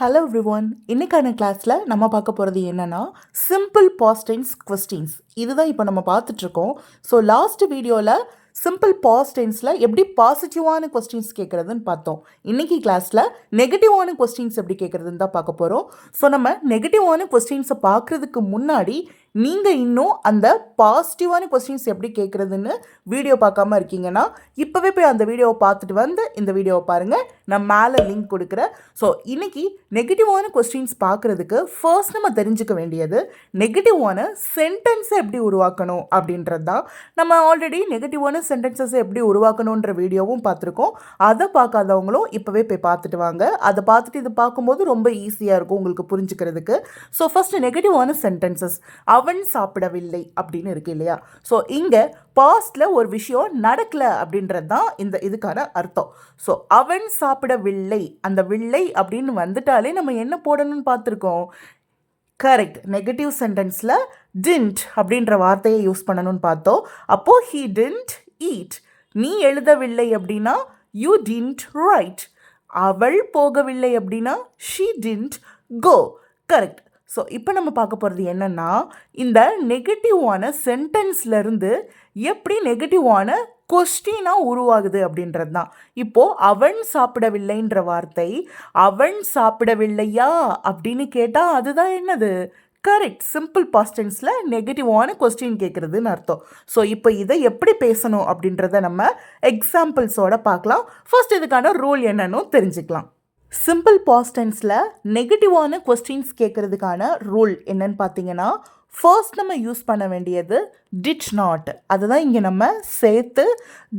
Hello everyone, இன்னைக்கான கிளாஸில் நம்ம பார்க்க போகிறது என்னென்னா சிம்பிள் பாஸ்ட் டென்ஸ் கொஸ்டின்ஸ். இதுதான் இப்போ நம்ம பார்த்துட்ருக்கோம். ஸோ லாஸ்ட் வீடியோவில் சிம்பிள் பாஸ்ட் டென்ஸில் எப்படி பாசிட்டிவான கொஸ்டின்ஸ் கேட்குறதுன்னு பார்த்தோம். இன்றைக்கி கிளாஸில் நெகட்டிவான கொஸ்டின்ஸ் எப்படி கேட்குறதுன்னு தான் பார்க்க போகிறோம். ஸோ நம்ம நெகட்டிவான கொஸ்டின்ஸை பார்க்குறதுக்கு முன்னாடி நீங்கள் இன்னும் அந்த பாசிட்டிவான கொஸ்டின்ஸ் எப்படி கேட்குறதுன்னு வீடியோ பார்க்காம இருக்கீங்கன்னா இப்போவே போய் அந்த வீடியோவை பார்த்துட்டு வந்து இந்த வீடியோவை பாருங்கள். நான் மேலே லிங்க் கொடுக்குறேன். ஸோ இன்றைக்கி நெகட்டிவான கொஸ்டின்ஸ் பார்க்குறதுக்கு ஃபர்ஸ்ட் நம்ம தெரிஞ்சுக்க வேண்டியது நெகட்டிவான சென்டென்ஸை எப்படி உருவாக்கணும் அப்படின்றது தான். நம்ம ஆல்ரெடி நெகட்டிவான சென்டென்சஸை எப்படி உருவாக்கணுன்ற வீடியோவும் பார்த்துருக்கோம். அதை பார்க்காதவங்களும் இப்போவே போய் பார்த்துட்டு வாங்க. அதை பார்த்துட்டு இது பார்க்கும்போது ரொம்ப ஈஸியாக இருக்கும் உங்களுக்கு புரிஞ்சுக்கிறதுக்கு. ஸோ ஃபஸ்ட்டு நெகட்டிவான சென்டென்சஸ். அவன் சாப்பிடவில்லை அப்படின்னு இருக்கு இல்லையா? ஸோ இங்கே பாஸ்டில் ஒரு விஷயம் நடக்கலை அப்படின்றது தான் இந்த இதுக்கான அர்த்தம். ஸோ அவன் சாப்பிடவில்லை, அந்த வில்லை அப்படின்னு வந்துட்டாலே நம்ம என்ன போடணும்னு பார்த்துருக்கோம். கரெக்ட், நெகட்டிவ் சென்டென்ஸில் டிண்ட் அப்படின்ற வார்த்தையை யூஸ் பண்ணணும்னு பார்த்தோம். அப்போது ஹீ டிண்ட் ஈட். நீ எழுதவில்லை அப்படின்னா யூ டிண்ட் ரைட். அவள் போகவில்லை அப்படின்னா she didn't go. Correct. So இப்போ நம்ம பார்க்க போகிறது என்னென்னா இந்த நெகட்டிவான சென்டென்ஸ்லேருந்து எப்படி நெகட்டிவான கொஸ்டினாக உருவாகுது அப்படின்றது தான். இப்போது அவன் சாப்பிடவில்லைன்ற வார்த்தை அவன் சாப்பிடவில்லையா அப்படின்னு கேட்டால் அதுதான் என்னது? கரெக்ட், சிம்பிள் பாஸ்ட் டென்ஸில் நெகட்டிவான கொஸ்டின் கேட்குறதுன்னு அர்த்தம். ஸோ இப்போ இதை எப்படி பேசணும் அப்படின்றத நம்ம எக்ஸாம்பிள்ஸோட பார்க்கலாம். ஃபர்ஸ்ட் இதுக்கான ரூல் என்னன்னு தெரிஞ்சுக்கலாம். சிம்பிள் பாஸ்ட் டென்ஸில் நெகட்டிவான கொஸ்டின்ஸ் கேட்குறதுக்கான ரூல் என்னன்னு பார்த்தீங்கன்னா, ஃபர்ஸ்ட் நம்ம யூஸ் பண்ண வேண்டியது டிட் நாட். அதுதான் இங்கே நம்ம சேர்த்து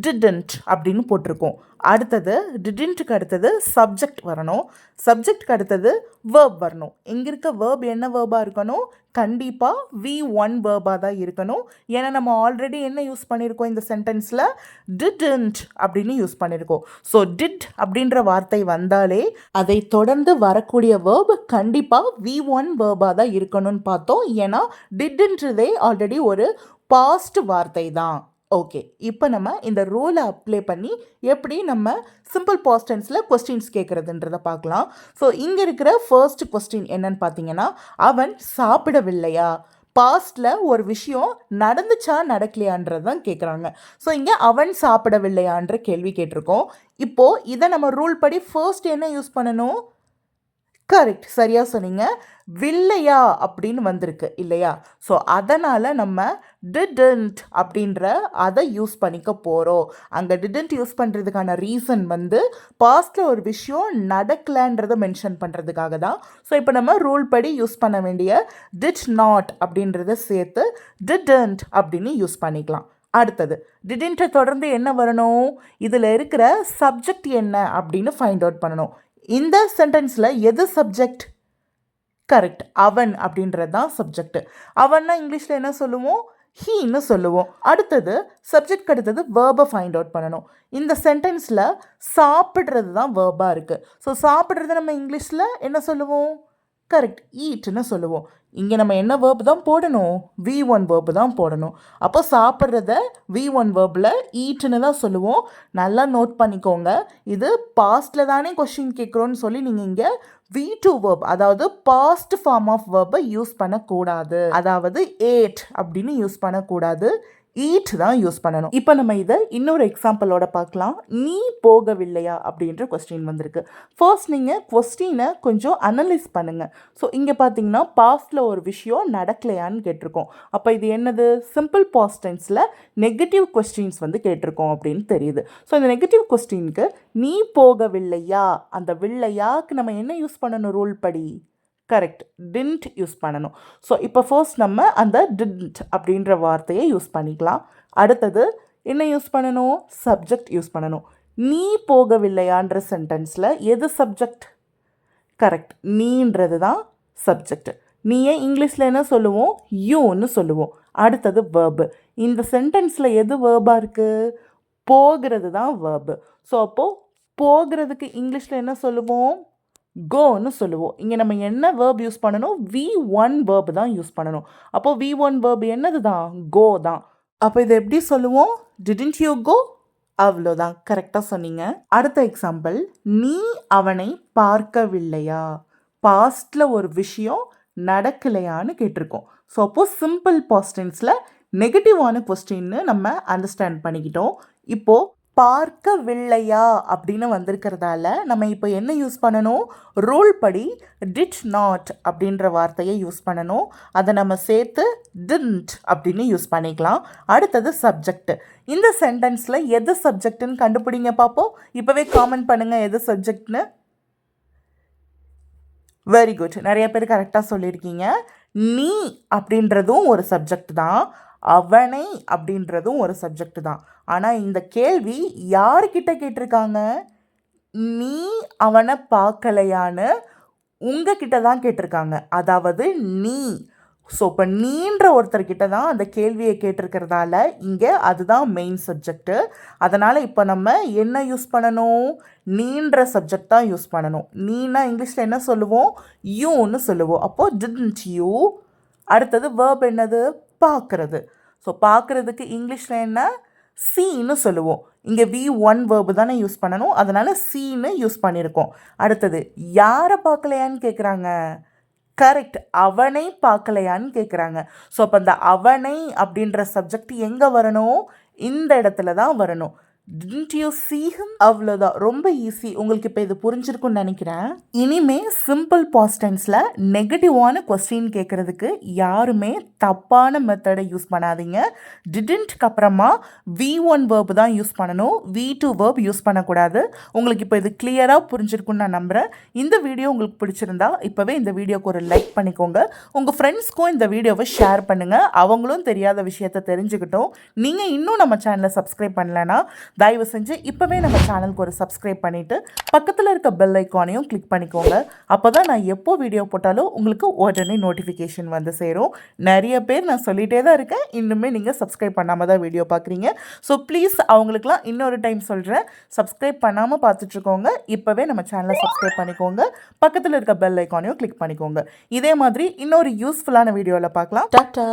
டிடன்ட் அப்படின்னு போட்டிருக்கோம். அடுத்தது டிடன்ட்டுக்கு அடுத்தது சப்ஜெக்ட் வரணும். சப்ஜெக்ட்க்கு அடுத்தது வேர்ப் வரணும். இங்கே இருக்க வேர்ப் என்ன வேர்பாக இருக்கணும்? கண்டிப்பாக V1 வேர்பாக தான் இருக்கணும். ஏன்னா நம்ம ஆல்ரெடி என்ன யூஸ் பண்ணியிருக்கோம் இந்த சென்டென்ஸில்? டிடன்ட் அப்படின்னு யூஸ் பண்ணியிருக்கோம். ஸோ டிட் அப்படின்ற வார்த்தை வந்தாலே அதை தொடர்ந்து வரக்கூடிய வேர்ப் கண்டிப்பாக V1 வேர்பாக தான் இருக்கணும்னு பார்த்தோம். ஏன்னா டிட்ன்றதே ஆல்ரெடி ஒரு பாஸ்ட் வார்த்தை தான். ஓகே, இப்போ நம்ம இந்த ரூலை அப்ளை பண்ணி எப்படி நம்ம சிம்பிள் பாஸ்ட் டென்ஸில் கொஸ்டின்ஸ் கேட்குறதுன்றதை பார்க்கலாம். ஸோ இங்கே இருக்கிற ஃபர்ஸ்ட் கொஸ்டின் என்னன்னு பார்த்தீங்கன்னா, அவன் சாப்பிடவில்லையா? பாஸ்டில் ஒரு விஷயம் நடந்துச்சா நடக்கலையான்றது தான் கேட்குறாங்க. ஸோ இங்கே அவன் சாப்பிடவில்லையான்ற கேள்வி கேட்டிருக்கோம். இப்போது இதை நம்ம ரூல் படி ஃபர்ஸ்ட் என்ன யூஸ் பண்ணணும்? கரெக்ட், சரியாக சொன்னீங்க. வில்லையா அப்படின்னு வந்திருக்கு இல்லையா? ஸோ அதனால் நம்ம டிடன்ட் அப்படின்ற அதை யூஸ் பண்ணிக்க போகிறோம். அங்கே டிடன்ட் யூஸ் பண்ணுறதுக்கான ரீசன் வந்து பாஸ்டில் ஒரு விஷயம் நடக்கலைன்றதை மென்ஷன் பண்ணுறதுக்காக தான். ஸோ இப்போ நம்ம ரூல் படி யூஸ் பண்ண வேண்டிய டிட் நாட் அப்படின்றத சேர்த்து டிடன்ட் அப்படின்னு யூஸ் பண்ணிக்கலாம். அடுத்தது டிடன்ட்டை தொடர்ந்து என்ன வரணும்? இதில் இருக்கிற சப்ஜெக்ட் என்ன அப்படின்னு ஃபைண்ட் அவுட் பண்ணணும். இந்த சென்டென்ஸில் எது சப்ஜெக்ட்? கரெக்ட், அவன் அப்படின்றது தான் சப்ஜெக்ட். அவன்னா இங்கிலீஷில் என்ன சொல்லுவோம்? ஹீன்னு சொல்லுவோம். அடுத்தது சப்ஜெக்ட் அடுத்தது வேர்பை ஃபைண்ட் அவுட் பண்ணணும். இந்த சென்டென்ஸில் சாப்பிட்றது தான் வேர்பாக இருக்குது. ஸோ சாப்பிட்றது நம்ம இங்கிலீஷில் என்ன சொல்லுவோம்? கரெக்ட், ஈட்னு சொல்லுவோம். இங்கே நம்ம என்ன வேர்ப் தான் போடணும்? V1 வேர்பு தான் போடணும். அப்போ சாப்பிட்றத V1 வேர்பில் ஈட்னு தான் சொல்லுவோம். நல்லா நோட் பண்ணிக்கோங்க. இது பாஸ்டில் தானே கொஸ்டின் கேட்குறோன்னு சொல்லி நீங்கள் இங்கே V2 வேர்ப், அதாவது பாஸ்ட் ஃபார்ம் ஆஃப் வேர்பை யூஸ் பண்ணக்கூடாது. அதாவது ஏட் அப்படின்னு யூஸ் பண்ணக்கூடாது, ஈட் தான் யூஸ் பண்ணணும். இப்போ நம்ம இதை இன்னொரு எக்ஸாம்பிளோட பார்க்கலாம். நீ போகவில்லையா அப்படின்ற கொஸ்டின் வந்திருக்கு. ஃபர்ஸ்ட் நீங்கள் கொஸ்டினை கொஞ்சம் அனலைஸ் பண்ணுங்கள். ஸோ இங்கே பார்த்தீங்கன்னா பாஸ்டில் ஒரு விஷயம் நடக்கலையான்னு கேட்டிருக்கோம். அப்போ இது என்னது? சிம்பிள் பாஸ்ட் டென்ஸில் நெகட்டிவ் கொஸ்டின்ஸ் வந்து கேட்டிருக்கோம் அப்படின்னு தெரியுது. ஸோ இந்த நெகட்டிவ் கொஸ்டினுக்கு நீ போகவில்லையா, அந்த வில்லையாக்கு நம்ம என்ன யூஸ் பண்ணணும் ரூல் படி? கரெக்ட், டிண்ட் யூஸ் பண்ணணும். ஸோ இப்போ ஃபர்ஸ்ட் நம்ம அந்த டிண்ட் அப்படின்ற வார்த்தையை யூஸ் பண்ணிக்கலாம். அடுத்தது என்ன யூஸ் பண்ணணும்? சப்ஜெக்ட் யூஸ் பண்ணணும். நீ போகவில்லையான்ற சென்டென்ஸில் எது சப்ஜெக்ட்? கரெக்ட், நீன்றது தான் சப்ஜெக்ட். நீயே இங்கிலீஷில் என்ன சொல்லுவோம்? யூன்னு சொல்லுவோம். அடுத்தது வேர்பு. இந்த சென்டென்ஸில் எது வேர்பாக இருக்குது? போகிறது தான் வேர்பு. ஸோ அப்போது போகிறதுக்கு இங்கிலீஷில் என்ன சொல்லுவோம்? கோன்னு சொல்லுவோம். இங்கே நம்ம என்ன வேர்ப் யூஸ் பண்ணணும்? V1 வேர்ப் தான் யூஸ் பண்ணணும். அப்போது V1 வேர்ப் என்னது தான்? கோ தான். அப்போ இதை எப்படி சொல்லுவோம்? Didn't you go? அவ்வளோதான், கரெக்டாக சொன்னீங்க. அடுத்த எக்ஸாம்பிள், நீ அவனை பார்க்கவில்லையா? பாஸ்டில் ஒரு விஷயம் நடக்கலையான்னு கேட்டிருக்கோம். ஸோ அப்போது சிம்பிள் பாஸ்ட் டென்ஸில் நெகட்டிவான கொஸ்டின்னு நம்ம அண்டர்ஸ்டாண்ட் பண்ணிக்கிட்டோம். இப்போது பார்க்கவில்லையா அப்படின்னு வந்திருக்கிறதால நம்ம இப்போ என்ன யூஸ் பண்ணணும்? ரூல் படி டிட் நாட் அப்படின்ற வார்த்தையை யூஸ் பண்ணணும். அதை நம்ம சேர்த்து டின்ட் அப்படின்னு யூஸ் பண்ணிக்கலாம். அடுத்தது சப்ஜெக்ட். இந்த சென்டென்ஸில் எது சப்ஜெக்ட்னு கண்டுபிடிங்க பார்ப்போம். இப்போவே காமெண்ட் பண்ணுங்கள் எது சப்ஜெக்ட்னு. வெரி குட், நிறைய பேர் கரெக்டாக சொல்லியிருக்கீங்க. நீ அப்படின்றதும் ஒரு சப்ஜெக்ட் தான், அவனை அப்படின்றதும் ஒரு சப்ஜெக்ட் தான். ஆனால் இந்த கேள்வி யார்கிட்ட கேட்டிருக்காங்க? நீ அவனை பார்க்கலையான்னு உங்ககிட்ட தான் கேட்டிருக்காங்க. அதாவது நீ. ஸோ இப்போ நீன்ற ஒருத்தர்கிட்ட தான் அந்த கேள்வியை கேட்டிருக்கிறதால இங்கே அதுதான் மெயின் சப்ஜெக்டு. அதனால் இப்போ நம்ம என்ன யூஸ் பண்ணணும்? நீன்ற சப்ஜெக்ட் தான் யூஸ் பண்ணணும். நீனா இங்கிலீஷில் என்ன சொல்லுவோம்? யூன்னு சொல்லுவோம். அப்போது டிட்ன்ட் யூ. அடுத்தது வேர்ப் என்னது? பார்க்குறது. ஸோ பார்க்குறதுக்கு இங்கிலீஷில் என்ன? சீன்னு சொல்லுவோம். இங்கே V1 வேர்பு தானே யூஸ் பண்ணணும், அதனால் சீன்னு யூஸ் பண்ணியிருக்கோம். அடுத்தது யாரை பார்க்கலையான்னு கேட்குறாங்க? கரெக்ட், அவனை பார்க்கலையான்னு கேட்குறாங்க. ஸோ அப்போ அந்த அவனை அப்படின்ற சப்ஜெக்ட் எங்கே வரணும்? இந்த இடத்துல தான் வரணும். Didn't you see him? அவ்வளோதான், ரொம்ப ஈஸி. உங்களுக்கு இப்போ இது புரிஞ்சிருக்குன்னு நினைக்கிறேன். இனிமே சிம்பிள் பாஸ்ட் டென்ஸில் நெகட்டிவான கொஸ்டின் கேட்குறதுக்கு யாருமே தப்பான மெத்தடை யூஸ் பண்ணாதீங்க. டிடன்ட்க்கு அப்புறமா V1 வேர்ப் தான் யூஸ் பண்ணணும், V2 வேர்ப் யூஸ் பண்ணக்கூடாது. உங்களுக்கு இப்போ இது கிளியராக புரிஞ்சிருக்குன்னு நான் நம்புகிறேன். இந்த வீடியோ உங்களுக்கு பிடிச்சிருந்தா இப்போவே இந்த வீடியோக்கு ஒரு லைக் பண்ணிக்கோங்க. உங்கள் ஃப்ரெண்ட்ஸ்க்கும் இந்த வீடியோவை ஷேர் பண்ணுங்கள், அவங்களும் தெரியாத விஷயத்தை தெரிஞ்சுக்கிட்டோம். நீங்கள் இன்னும் நம்ம சேனலை சப்ஸ்கிரைப் பண்ணலைன்னா தயவு செஞ்சு இப்போவே நம்ம சேனலுக்கு ஒரு சப்ஸ்கிரைப் பண்ணிவிட்டு பக்கத்தில் இருக்க பெல் ஐக்கானையும் கிளிக் பண்ணிக்கோங்க. அப்போ தான் நான் எப்போ வீடியோ போட்டாலும் உங்களுக்கு உடனே நோட்டிஃபிகேஷன் வந்து சேரும். நிறைய பேர் நான் சொல்லிகிட்டே தான் இருக்கேன், இன்னுமே நீங்கள் சப்ஸ்கிரைப் பண்ணாமல் தான் வீடியோ பார்க்குறீங்க. ஸோ ப்ளீஸ் அவங்களுக்குலாம் இன்னொரு டைம் சொல்கிறேன், சப்ஸ்கிரைப் பண்ணாமல் பார்த்துட்ருக்கோங்க, இப்போவே நம்ம சேனலை சப்ஸ்கிரைப் பண்ணிக்கோங்க, பக்கத்தில் இருக்க பெல் ஐக்கானையும் கிளிக் பண்ணிக்கோங்க. இதே மாதிரி இன்னொரு யூஸ்ஃபுல்லான வீடியோவில் பார்க்கலாம். டாட்டா.